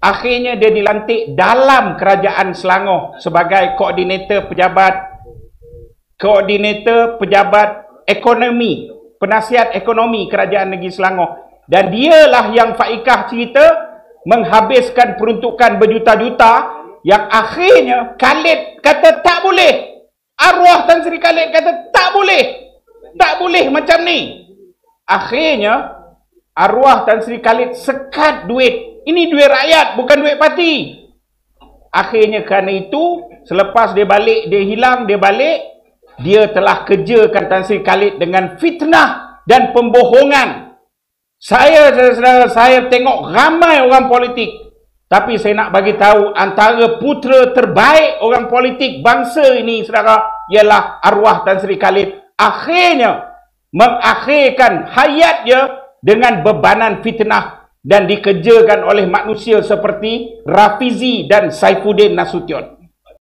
akhirnya dia dilantik dalam kerajaan Selangor sebagai koordinator pejabat ekonomi, penasihat ekonomi kerajaan negeri Selangor. Dan dialah yang Faikah cerita menghabiskan peruntukan berjuta-juta yang akhirnya Khalid kata tak boleh. Arwah Tan Sri Khalid kata tak boleh. Tak boleh macam ni. Akhirnya arwah Tan Sri Khalid sekat duit. Ini duit rakyat, bukan duit parti. Akhirnya kerana itu, selepas dia balik, dia hilang, dia balik, dia telah kerjakan Tan Sri Khalid dengan fitnah dan pembohongan. Saya tengok ramai orang politik, tapi saya nak bagi tahu antara putera terbaik orang politik bangsa ini, saudara, ialah arwah Tan Sri Khalid. Akhirnya mengakhirkan hayatnya dengan bebanan fitnah dan dikerjakan oleh manusia seperti Rafizi dan Saifuddin Nasution.